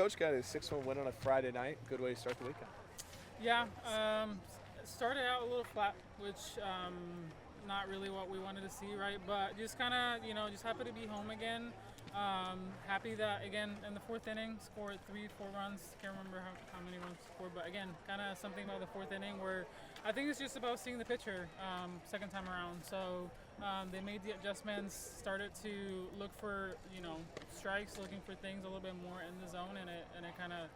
Coach got a 6-1 win on a Friday night. Good way to start the weekend. Yeah, started out a little flat, which not really what we wanted to see, right? But just kind of, just happy to be home again. Happy that, again, in the fourth inning, scored 3-4 runs. Can't remember how many runs scored, but again, kind of something about the fourth inning where I think it's just about seeing the pitcher second time around. So they made the adjustments, started to look for, strikes, looking for things a little bit more in the zone, and it kind of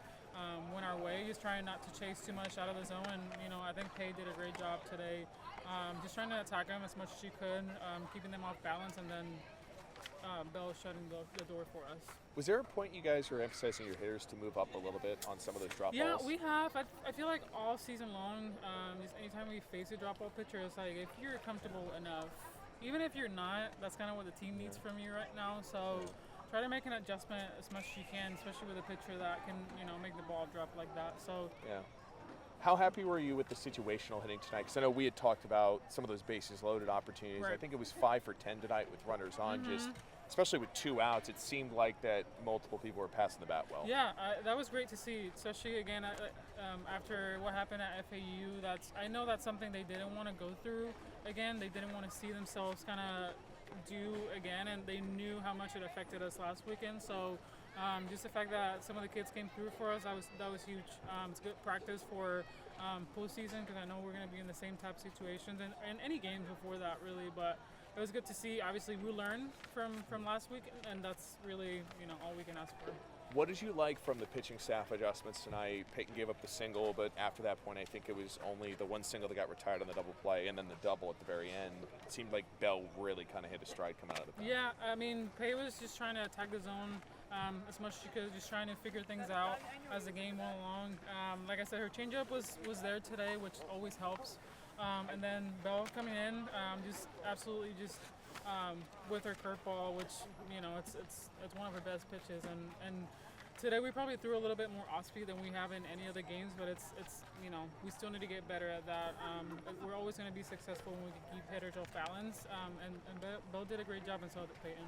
went our way. Just trying not to chase too much out of the zone, and I think Pay did a great job today. Just trying to attack them as much as she could, keeping them off balance, and then Belle shutting the door for us. Was there a point you guys were emphasizing your hitters to move up a little bit on some of those drop balls? Yeah, we have. I feel like all season long, just anytime we face a drop ball pitcher, it's like if you're comfortable enough, even if you're not, that's kind of what the team needs from you right now. So try to make an adjustment as much as you can, especially with a pitcher that can, make the ball drop like that. So yeah. How happy were you with the situational hitting tonight? Because I know we had talked about some of those bases loaded opportunities. Right. I think it was 5 for 10 tonight with runners on. Just especially with 2 outs, it seemed like that multiple people were passing the bat well. Yeah, that was great to see, especially again after what happened at FAU. I know that's something they didn't want to go through again. They didn't want to see themselves kind of do again, and they knew how much it affected us last weekend. So just the fact that some of the kids came through for us, that was huge. It's good practice for postseason, because I know we're going to be in the same type of situations and any games before that, really. But it was good to see. Obviously, we learned from last week, and that's really all we can ask for. What did you like from the pitching staff adjustments tonight? Payton gave up the single, but after that point, I think it was only the one single that got retired on the double play, and then the double at the very end. It seemed like Belle really kind of hit a stride coming out of the pen. Yeah, I mean, Pay was just trying to attack the zone as much as she could, just trying to figure things out as the game went along. Like I said, her changeup was there today, which always helps. And then Belle coming in, just absolutely just with her curveball, which it's one of her best pitches. And today we probably threw a little bit more off speed than we have in any other games, but it's we still need to get better at that. We're always going to be successful when we can keep hitters off balance. And Belle did a great job, and so did Payton.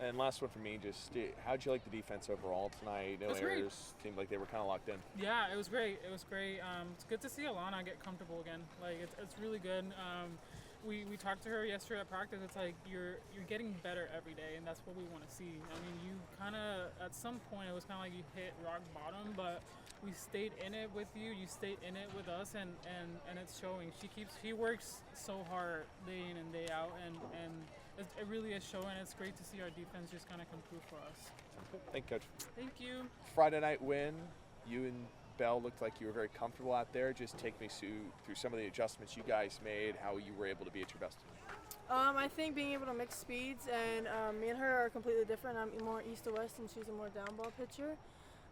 And last one for me, just how'd you like the defense overall tonight? No errors. Seemed like they were kind of locked in. Yeah, it was great. It was great. It's good to see Alana get comfortable again. Like it's really good. We talked to her yesterday at practice. It's like you're getting better every day, and that's what we want to see. I mean, you kind of at some point it was kind of like you hit rock bottom, but we stayed in it with you. You stayed in it with us, and it's showing. She works so hard day in and day out, and it really is showing. It's great to see our defense just kind of come through for us. Thank you, Coach. Thank you. Friday night win. You and Belle looked like you were very comfortable out there. Just take me through some of the adjustments you guys made, how you were able to be at your best. I think being able to mix speeds, and me and her are completely different. I'm more east to west, and she's a more down ball pitcher.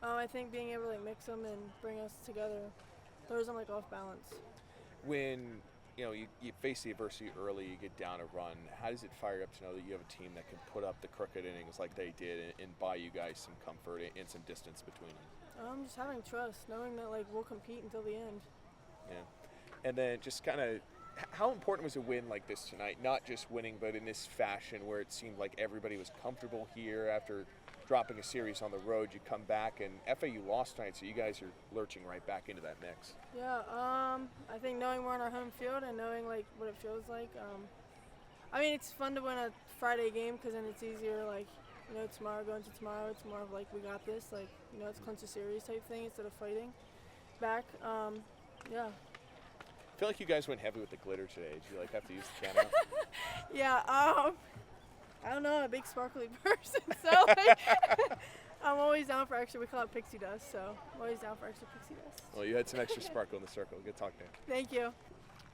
I think being able to mix them and bring us together throws them off balance. When you face the adversity early, you get down a run. How does it fire you up to know that you have a team that can put up the crooked innings like they did and buy you guys some comfort and some distance between them? Just having trust, knowing that we'll compete until the end. Yeah, and then just kind of, how important was a win like this tonight? Not just winning, but in this fashion where it seemed like everybody was comfortable here after dropping a series on the road. You come back, and FAU lost tonight, so you guys are lurching right back into that mix. Yeah, I think knowing we're on our home field and knowing what it feels like. I mean, it's fun to win a Friday game because then it's easier. Tomorrow, going to tomorrow, it's more of we got this. It's clinch a series type thing instead of fighting back. Yeah. I feel like you guys went heavy with the glitter today. Did you have to use the camera? Yeah. I don't know, I'm a big sparkly person, so I'm always down for extra. We call it pixie dust, so I'm always down for extra pixie dust. Well, you had some extra sparkle in the circle. Good talk there. Thank you.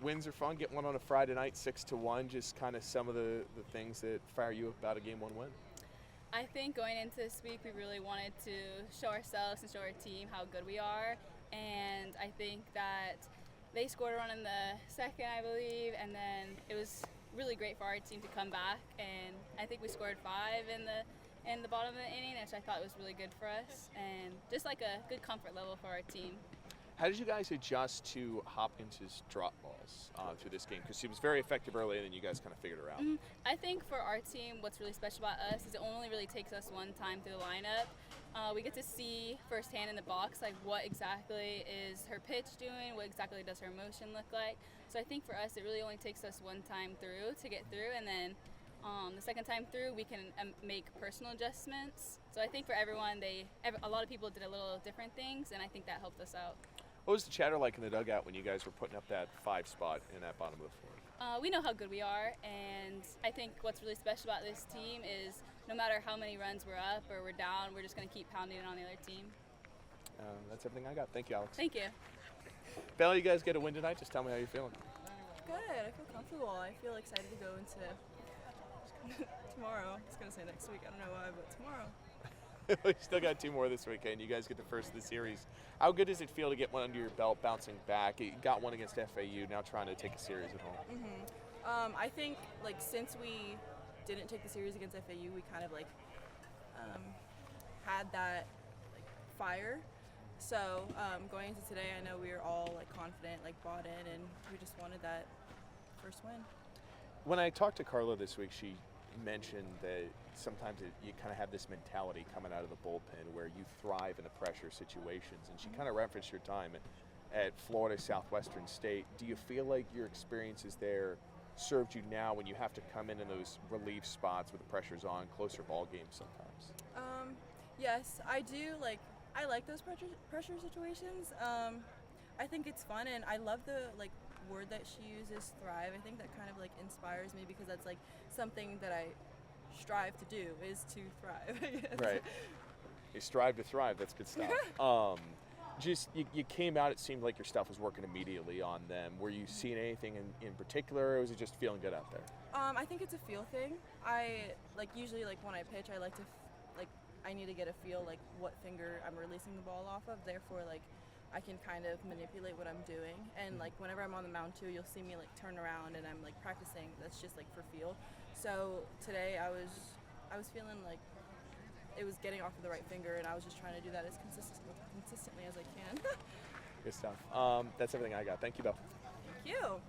Wins are fun. Get one on a Friday night, 6-1. Just kind of some of the things that fire you up about a Game 1 win. I think going into this week, we really wanted to show ourselves and show our team how good we are. And I think that they scored a run in the second, I believe, and then it was really great for our team to come back. And I think we scored 5 in the bottom of the inning, which I thought was really good for us, and just a good comfort level for our team. How did you guys adjust to Hopkins' drop balls through this game? Because he was very effective early, and then you guys kind of figured her out. I think for our team, what's really special about us is it only really takes us one time through the lineup. we get to see firsthand in the box like what exactly is her pitch doing, what exactly does her motion look like. So I think for us it really only takes us one time through to get through, and then the second time through we can make personal adjustments. So I think for everyone, a lot of people did a little different things, and I think that helped us out. What was the chatter like in the dugout when you guys were putting up that 5 spot in that bottom of the fourth? We know how good we are, and I think what's really special about this team is no matter how many runs we're up or we're down, we're just going to keep pounding it on the other team. That's everything I got. Thank you, Alex. Thank you. Belle, you guys get a win tonight. Just tell me how you're feeling. Good. I feel comfortable. I feel excited to go into tomorrow. I was going to say next week. I don't know why, but tomorrow. We still got 2 more this weekend. You guys get the first of the series. How good does it feel to get one under your belt, bouncing back? You got one against FAU, now trying to take a series at home. I think like since we didn't take the series against FAU, we kind of like had that like fire. So going into today, I know we were all like confident, like bought in, and we just wanted that first win. When I talked to Karla this week, she mentioned that sometimes you kind of have this mentality coming out of the bullpen where you thrive in the pressure situations, and she kind of referenced your time at Florida Southwestern State. Do you feel like your experiences there served you now when you have to come in those relief spots with the pressure's on, closer ball games sometimes? Yes, I do. I like those pressure situations. I think it's fun, and I love the word that she uses, thrive. I think that kind of inspires me, because that's something that I strive to do, is to thrive, I guess. Right. You strive to thrive. That's good stuff. You came out, it seemed like your stuff was working immediately on them. Were you seeing anything in particular, or was it just feeling good out there? I think it's a feel thing. I usually when I pitch, I like to I need to get a feel what finger I'm releasing the ball off of. Therefore I can kind of manipulate what I'm doing, and whenever I'm on the mound too, you'll see me turn around and I'm practicing. That's just for feel. So today I was feeling it was getting off of the right finger, and I was just trying to do that as consistently as I can. Good stuff. That's everything I got. Thank you, Belle. Thank you.